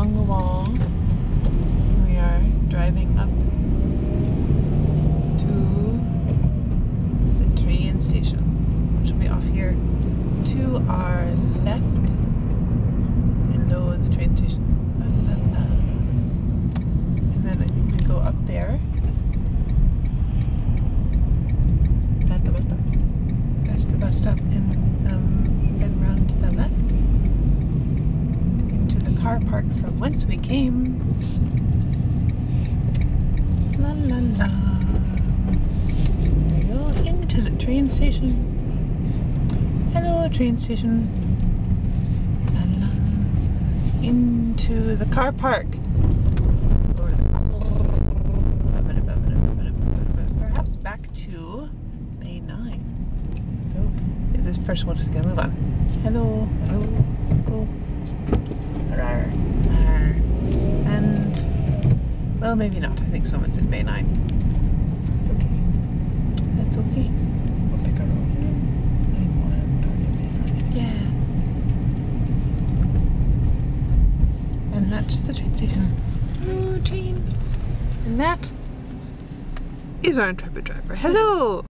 along the wall. We are driving up to the train station, which will be off here to our left. Hello, the train station. La, la, la. And then I think we go up there. That's the bus stop. That's the bus stop, and then round to the left into the car park from whence we came. La la la. We go into the train station. Hello, train station. La la. Into the car park. Over the couples. Perhaps back to Bay 9. So this person will just get a move on. Hello, hello, go. Rawr, rawr. And, well, maybe not. I think someone's in Bay 9. It's okay. That's okay. We'll pick our own. I didn't want to park in Bay 9. Yeah. And that's the train station. Hello, train. And that is our intrepid driver. Hello!